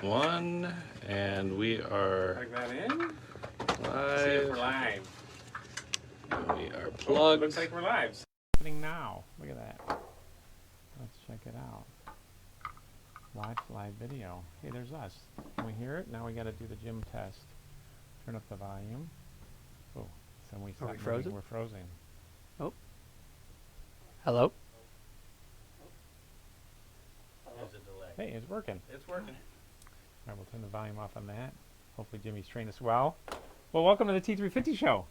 One, and we are Plug that in. live. See if we're live. And we are Oh, plugged. looks like we're live. Happening now. Look at that. Let's check it out. Watch live video. Hey, there's us. Can we hear it? Now we got to do the gym test. Turn up the volume. Oh, so we Are we frozen? We're frozen. Oh. Hello? There's a delay. Hey, it's working. It's working. All right, we'll turn the volume off on that. Hopefully Jimmy's trained us well. Well, welcome to the T350 show.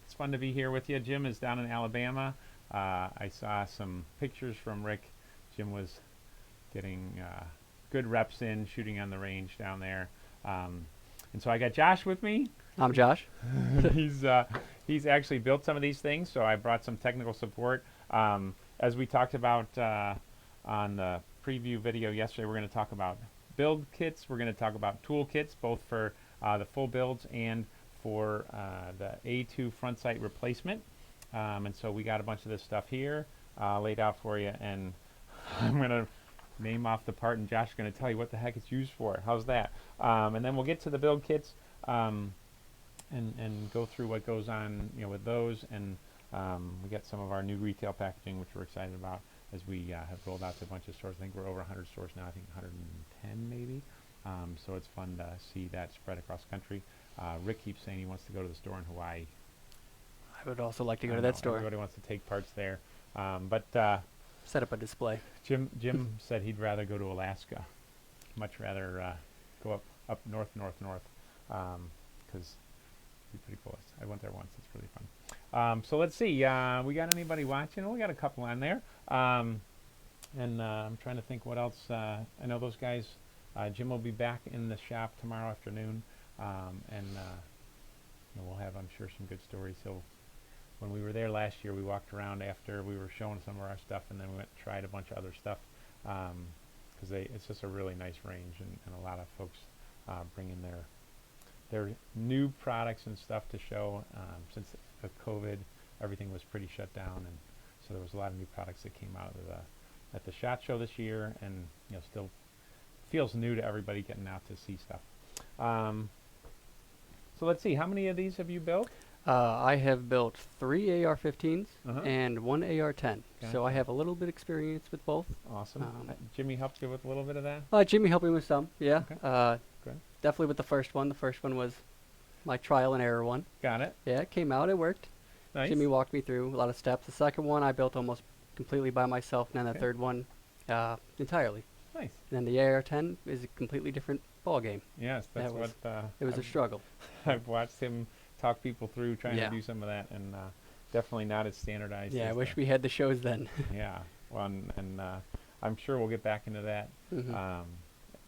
It's fun to be here with you. Jim is down in Alabama. I saw some pictures from Rick. Jim was getting good reps in, shooting on the range down there. And so I got Josh with me. I'm Josh. He's actually built some of these things, so I brought some technical support. As we talked about on the preview video yesterday, we're going to talk about build kits. We're going to talk about tool kits, both for the full builds and for the A2 front sight replacement. And so we got a bunch of this stuff here laid out for you, and I'm going to name off the part, and Josh is going to tell you what the heck it's used for. How's that? And then we'll get to the build kits and go through what goes on, with those. And we got some of our new retail packaging, which we're excited about, as we have rolled out to a bunch of stores. I think we're over 100 stores now. I think 110 maybe. So it's fun to see that spread across the country. Rick keeps saying he wants to go to the store in Hawaii. I would also like to go to that store. Everybody wants to take parts there. But Set up a display. Jim said he'd rather go to Alaska. Much rather go up north, because it'd be pretty cool. I went there once. It's really fun. So let's see. We got anybody watching? Oh, we got a couple on there. And I'm trying to think what else. I know those guys. Jim will be back in the shop tomorrow afternoon, and we'll have, I'm sure, some good stories. When we were there last year, we walked around after we were showing some of our stuff, and then we went and tried a bunch of other stuff, because it's just a really nice range, and a lot of folks bring in their new products and stuff to show. Since the COVID, everything was pretty shut down, and so there was a lot of new products that came out of at the SHOT Show this year, and still feels new to everybody getting out to see stuff. So let's see, how many of these have you built? I have built 3 AR-15s Uh-huh. and 1 AR-10. Gotcha. So I have a little bit experience with both. Awesome. Jimmy helped you with a little bit of that? Jimmy helped me with some, yeah. Okay. Good. Definitely with the first one. The first one was my trial and error one. Got it. Yeah, it came out, it worked. Nice. Jimmy walked me through a lot of steps. The second one I built almost completely by myself, and then Okay. the third one entirely. Nice. And then the AR-10 is a completely different ball game. Yes, that's That was- what It was a struggle. I've watched him talk people through trying Yeah. to do some of that, and definitely not as standardized. Yeah, I as wish the- we had the shows then. Yeah, well, and I'm sure we'll get back into that, Mhm.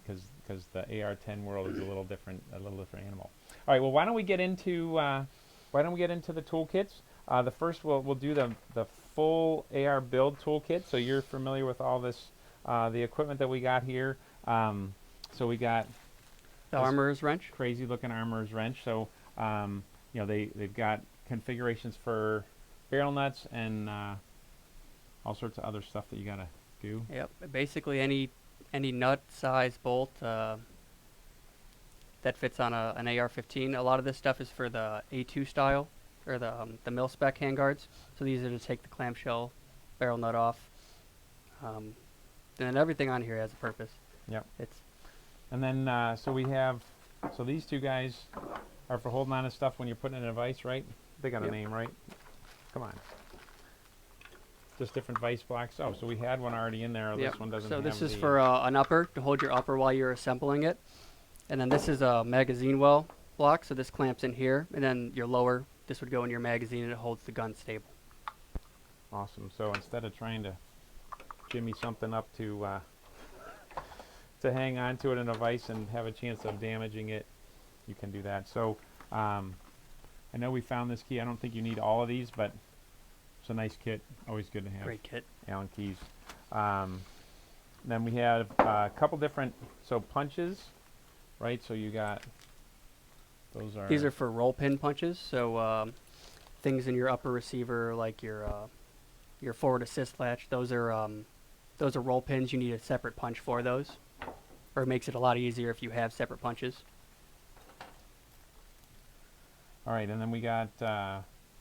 because the AR-10 world is a little different animal. All right, well, why don't we get into the toolkits? The first we'll do the full AR build toolkit. So you're familiar with all this, the equipment that we got here. So we got The armorer's wrench. crazy looking armorer's wrench. So they've got configurations for barrel nuts and all sorts of other stuff that you gotta do. Yep. Basically any nut size bolt that fits on an AR-15. A lot of this stuff is for the A2 style, or the mil spec handguards. So these are to take the clamshell barrel nut off. And then everything on here has a purpose. Yep. It's And then so we have these two guys are for holding on to stuff when you're putting it in a vise, right? They got a Yep. name, right? Come on. Just different vise blocks. Oh, so we had one already in there. yep. This one doesn't So have this is the- for an upper to hold your upper while you're assembling it. And then this is a magazine well block. So this clamps in here, and then your lower, this would go in your magazine, and it holds the gun stable. Awesome. So instead of trying to jimmy something up to hang on to it in a vise and have a chance of damaging it, you can do that. So I know we found this key. I don't think you need all of these, but it's a nice kit. Always good to have. Great kit. Allen keys. Then we have a couple different punches, right? So you got those are. These are for roll pin punches. So things in your upper receiver, like your forward assist latch, those are roll pins. You need a separate punch for those. or it makes it a lot easier if you have separate punches. All right, and then we got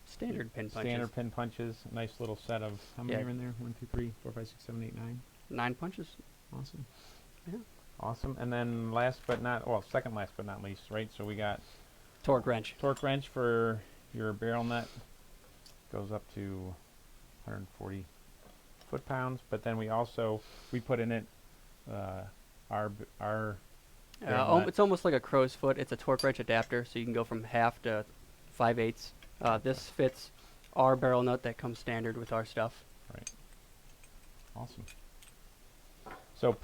Standard pin punches. standard pin punches. Nice little set of, how many Yeah. are in there? 1, 2, 3, 4, 5, 6, 7, 8, 9. 9 punches. Awesome. Yeah. Awesome. And then last but not, well, second last but not least, right? So we got Torque wrench. torque wrench for your barrel nut. Goes up to 140 foot-pounds. But then we also, we put in it our barrel nut. It's almost like a crow's foot. It's a torque wrench adapter, so you can go from half to 5/8. This fits our barrel nut that comes standard with our stuff. Right. Awesome. So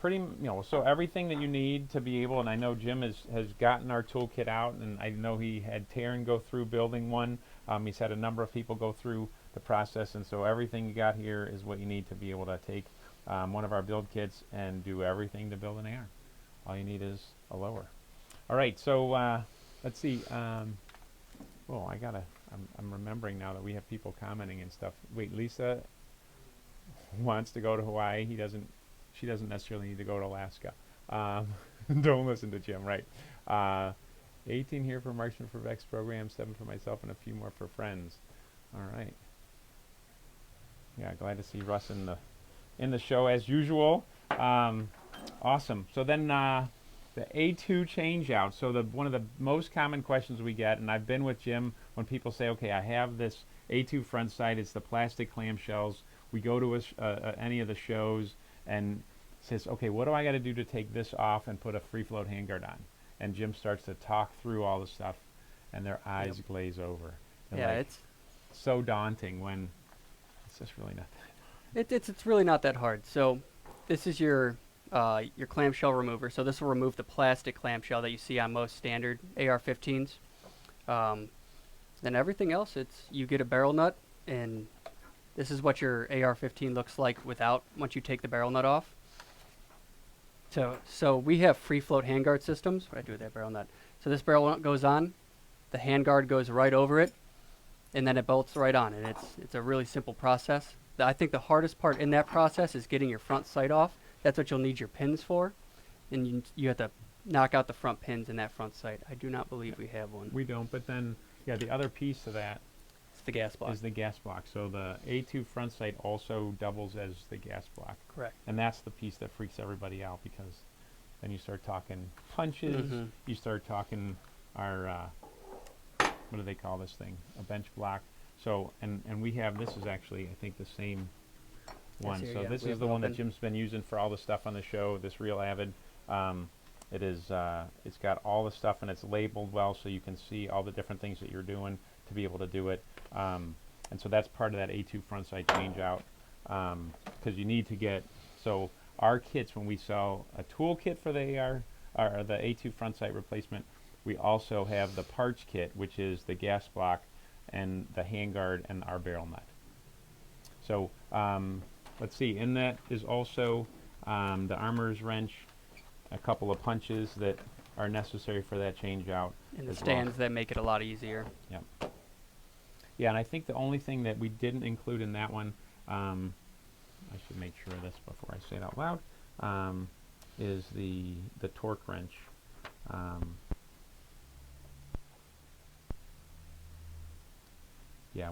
so everything that you need to be able, and I know Jim has gotten our toolkit out, and I know he had Taryn go through building one. He's had a number of people go through the process, and so everything you got here is what you need to be able to take one of our build kits and do everything to build an AR. All you need is a lower. All right, so let's see. I'm remembering now that we have people commenting and stuff. Wait, Lisa wants to go to Hawaii. She doesn't necessarily need to go to Alaska. Don't listen to Jim, right? 18 here for Marksman for Vex program, 7 for myself, and a few more for friends. All right. Yeah, glad to see Russ in the show as usual. Awesome. So then the A2 changeout. So one of the most common questions we get, and I've been with Jim when people say, okay, I have this A2 front sight. It's the plastic clamshells. We go to any of the shows and says, okay, what do I got to do to take this off and put a free float handguard on? And Jim starts to talk through all the stuff, and their eyes glaze over. And Yeah, like, it's so daunting when it's just really not that. it's really not that hard. So this is your clamshell remover. So this will remove the plastic clamshell that you see on most standard AR-15s. Then everything else, you get a barrel nut, and this is what your AR-15 looks like once you take the barrel nut off. So we have free float handguard systems. What do I do with that barrel nut? So this barrel nut goes on, the handguard goes right over it, and then it bolts right on. And it's a really simple process. I think the hardest part in that process is getting your front sight off. That's what you'll need your pins for, and you have to knock out the front pins in that front sight. I do not believe we have one. We don't, but then, yeah, the other piece to that It's the gas block. is the gas block. So the A2 front sight also doubles as the gas block. Correct. And that's the piece that freaks everybody out, because then you start talking punches, Mhm. you start talking our, what do they call this thing? A bench block. So, and we have, this is actually, I think, the same one. here, So yeah, this we is have the it one that open. Jim's been using for all the stuff on the show, this Real Avid. It is, it's got all the stuff, and it's labeled well, so you can see all the different things that you're doing to be able to do it. And so that's part of that A2 front sight change out, because you need to get, so our kits, when we sell a tool kit for the AR, or the A2 front sight replacement, we also have the parts kit, which is the gas block and the handguard and our barrel nut. So let's see, in that is also the armorer's wrench, a couple of punches that are necessary for that change out. And the as well. stands that make it a lot easier. Yeah, and I think the only thing that we didn't include in that one, I should make sure of this before I say it out loud, is the torque wrench. Yeah,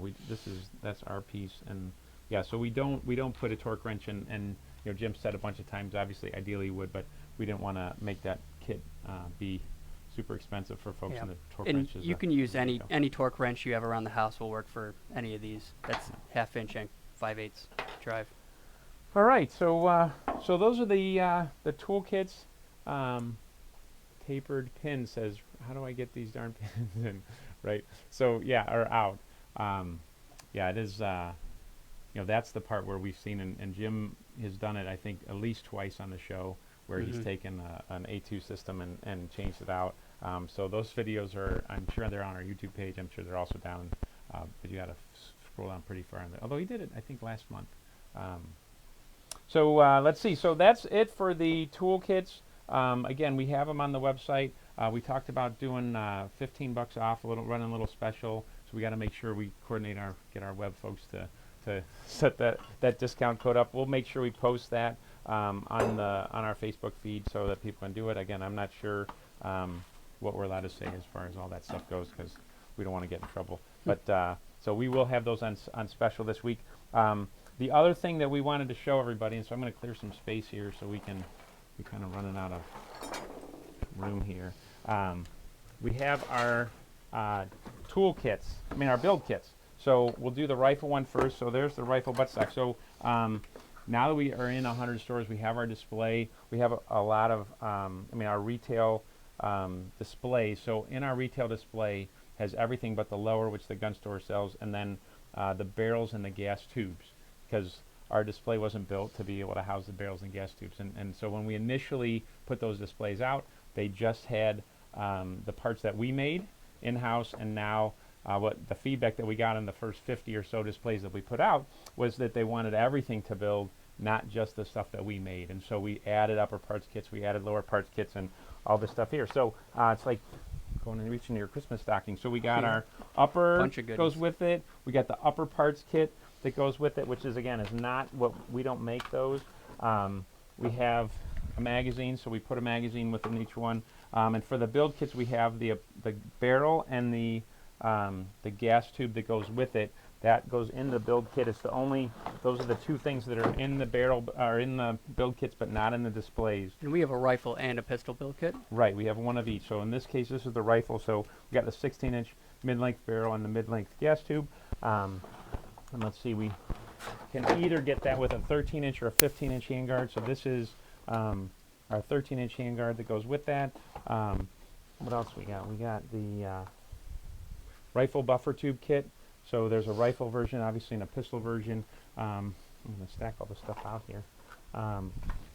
that's our piece, and yeah, so we don't put a torque wrench in, and you know, Jim said a bunch of times, obviously ideally you would, but we didn't want to make that kit be super expensive for folks, Yeah. and the torque And wrench is you can use any go. torque wrench you have around the house will work for any of these. That's 1/2 inch and 5/8 drive. All right, so so those are the toolkits. Tapered pin says, how do I get these darn pins in? Right. So yeah, or out. Yeah, it is. You know, that's the part where we've seen, and Jim has done it, I think, at least twice on the show, where he's taken an A2 system and changed it out. So those videos are, I'm sure they're on our YouTube page. I'm sure they're also down, but you got to scroll down pretty far. Although he did it, I think, last month. So let's see. So that's it for the toolkits. Again, we have them on the website. We talked about doing $15 off, running a little special. So we got to make sure we get our web folks to set that discount code up. We'll make sure we post that on our Facebook feed so that people can do it. Again, I'm not sure what we're allowed to say as far as all that stuff goes because we don't want to get in trouble. But so we will have those on special this week. The other thing that we wanted to show everybody, and so I'm going to clear some space here so we're kind of running out of room here. We have our tool kits, our build kits. So we'll do the rifle one first. So there's the rifle buttstock. So now that we are in 100 stores, we have our display. We have a lot of, our retail displays. So in our retail display has everything but the lower, which the gun store sells, and then the barrels and the gas tubes, because our display wasn't built to be able to house the barrels and gas tubes. And so when we initially put those displays out, they just had the parts that we made in-house, and now what the feedback that we got on the first 50 or so displays that we put out was that they wanted everything to build, not just the stuff that we made. And so we added upper parts kits, we added lower parts kits, and all this stuff here. So it's like going and reaching your Christmas stocking. So we got our upper goes with it. We got the upper parts kit that goes with it, which is, again, is not what we don't make those. We have a magazine, so we put a magazine within each one. And for the build kits, we have the barrel and the gas tube that goes with it. That goes in the build kit. It's those are the two things that are in the barrel, or in the build kits, but not in the displays. And we have a rifle and a pistol build kit. Right, we have one of each. So in this case, this is the rifle. So we got the 16-inch mid-length barrel and the mid-length gas tube. And let's see, we can either get that with a 13-inch or a 15-inch handguard. So this is our 13-inch handguard that goes with that. What else we got? We got the rifle buffer tube kit. So there's a rifle version, obviously, and a pistol version. I'm going to stack all the stuff out here.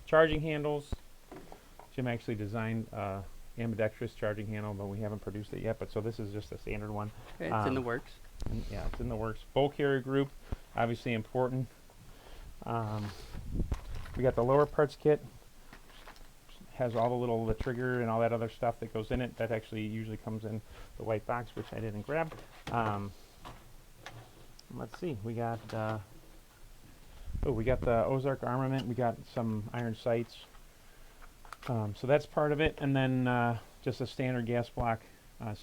Charging handles. Jim actually designed ambidextrous charging handle, but we haven't produced it yet. But so this is just a standard one. Okay, it's in the works. Yeah, it's in the works. Bolt carrier group, obviously important. We got the lower parts kit. Has all the trigger and all that other stuff that goes in it. That actually usually comes in the white box, which I didn't grab. Let's see, we got the Ozark armament. We got some iron sights. So that's part of it, and then just a standard gas block,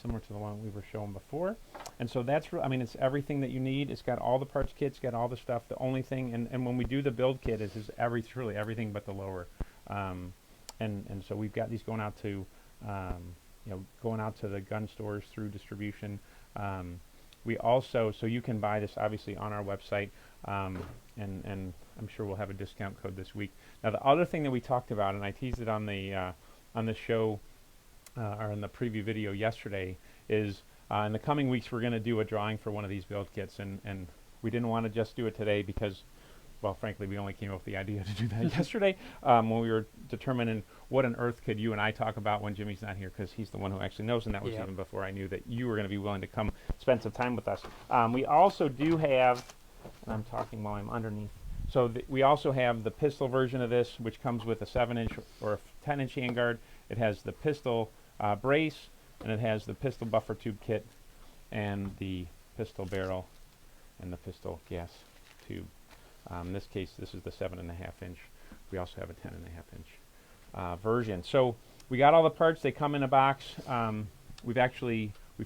similar to the one we were showing before. And so that's, it's everything that you need. It's got all the parts kits, got all the stuff. The only thing, and when we do the build kit, is truly everything but the lower. And so we've got these going out to, going out to the gun stores through distribution. We also, so you can buy this obviously on our website, and I'm sure we'll have a discount code this week. Now the other thing that we talked about, and I teased it on the show, or in the preview video yesterday, is in the coming weeks we're going to do a drawing for one of these build kits, and we didn't want to just do it today because, well, frankly, we only came up with the idea to do that yesterday when we were determining what on earth could you and I talk about when Jimmy's not here, because he's the one who actually knows, and that was even before I knew that you were going to be willing to come spend some time with us. We also do have, and I'm talking while I'm underneath, so we also have the pistol version of this, which comes with a 7-inch or a 10-inch handguard. It has the pistol brace, and it has the pistol buffer tube kit, and the pistol barrel, and the pistol gas tube. In this case, this is the 7.5-inch. We also have a 10.5-inch version. So we got all the parts. They come in a box. We've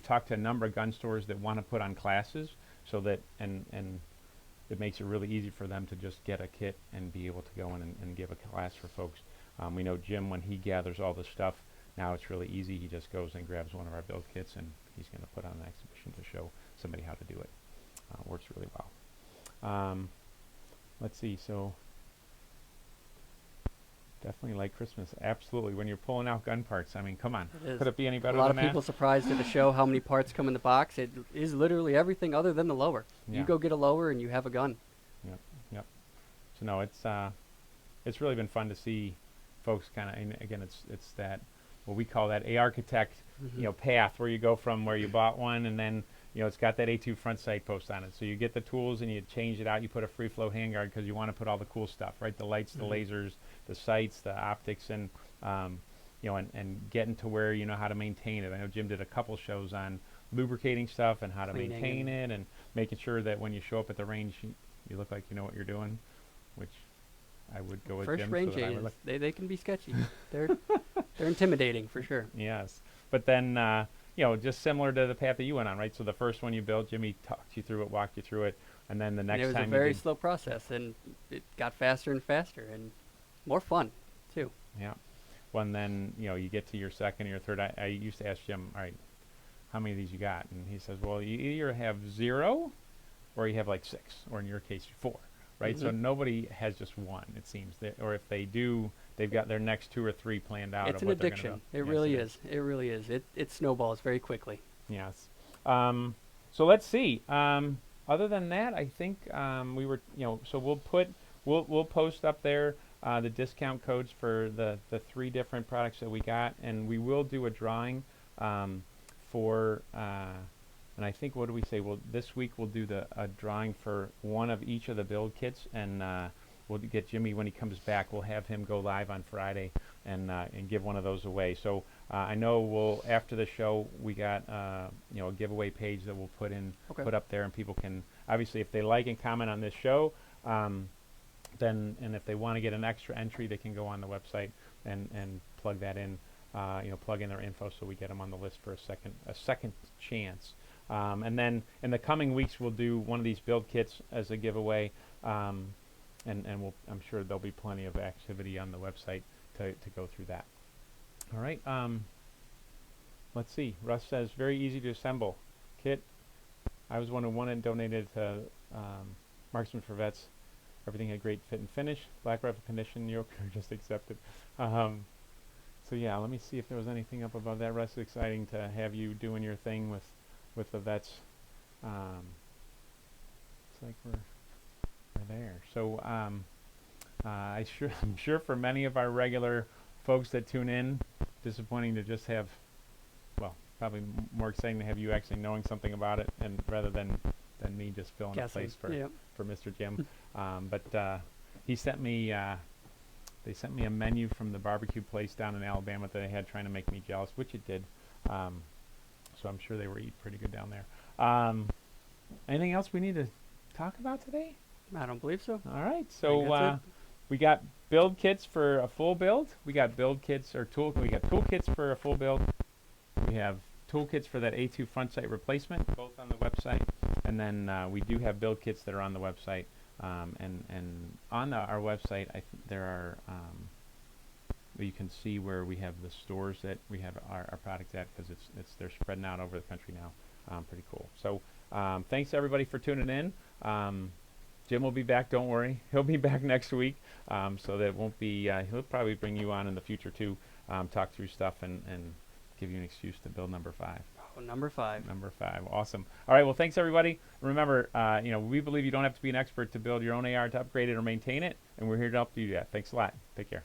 talked to a number of gun stores that want to put on classes, so that and it makes it really easy for them to just get a kit and be able to go in and give a class for folks. We know Jim, when he gathers all this stuff, now it's really easy. He just goes and grabs one of our build kits, and he's going to put on an exhibition to show somebody how to do it. Works really well. Let's see, so definitely like Christmas. Absolutely. When you're pulling out gun parts, come on. Could it be any better than that? A lot of people surprised at the show how many parts come in the box. It is literally everything other than the lower. Yeah. You go get a lower and you have a gun. Yep. So no, it's really been fun to see folks kind of, and again, it's that, what we call that architect, path where you go from where you bought one, and then it's got that A2 front sight post on it. So you get the tools and you change it out. You put a free flow handguard because you want to put all the cool stuff, right? The lights, the lasers, the sights, the optics, and and getting to where you know how to maintain it. I know Jim did a couple shows on lubricating stuff and how to maintain it, and making sure that when you show up at the range, you look like you know what you're doing, which I would go with First Jim. range so that I would A's, look. they can be sketchy. They're they're intimidating for sure. Yes, but then just similar to the path that you went on, right? So the first one you built, Jimmy talked you through it, walked you through it, and then the And next it was a time very you did, slow process, and it got faster and faster and more fun too. yeah. Well, and then you get to your second or your third. I used to ask Jim, all right, how many of these you got? And he says, well, you either have 0 or you have like 6, or in your case 4, right? So nobody has just one, it seems, or if they do, they've got their next 2 or 3 planned out. It's of an what they're gonna addiction. build. It Yes, really it is. It really is. It snowballs very quickly. Yes. So let's see. Other than that, I think we were, so we'll post up there the discount codes for the 3 different products that we got, and we will do a drawing for, and I think, what do we say? Well, this week we'll do a drawing for one of each of the build kits, and we'll get Jimmy when he comes back. We'll have him go live on Friday and give one of those away. So I know after the show we got a giveaway page that we'll put up there, and people can obviously, if they like and comment on this show, then, and if they want to get an extra entry, they can go on the website and plug that in, plug in their info so we get them on the list for a second chance. And then in the coming weeks we'll do one of these build kits as a giveaway, and I'm sure there'll be plenty of activity on the website to go through that. All right. Let's see. Russ says very easy to assemble kit. I was one who won and donated to Marksman for Vets. Everything had great fit and finish. Black rifle condition. Yoke just accepted. So yeah, let me see if there was anything up above that. Russ, it's exciting to have you doing your thing with the vets. It's like we're there. So I'm sure for many of our regular folks that tune in, disappointing to just have, well, probably more exciting to have you actually knowing something about it, and rather than me just filling a place for Mr. Jim. But he sent me. They sent me a menu from the barbecue place down in Alabama that they had, trying to make me jealous, which it did. So I'm sure they were eating pretty good down there. Anything else we need to talk about today? I don't believe so. All right. I think So that's we got build kits for a full build. We got build kits or we got tool kits for a full build. We have tool kits for that A2 front sight replacement, both on the website. And then we do have build kits that are on the website. And on our website, there are, you can see where we have the stores that we have our products at, because they're spreading out over the country now. Pretty cool. So thanks everybody for tuning in. Jim will be back. Don't worry, he'll be back next week. So that won't be. He'll probably bring you on in the future too, talk through stuff and give you an excuse to build number 5. Oh, number 5. Number 5. Awesome. All right. Well, thanks everybody. Remember, we believe you don't have to be an expert to build your own AR, to upgrade it or maintain it, and we're here to help you do that. Thanks a lot. Take care.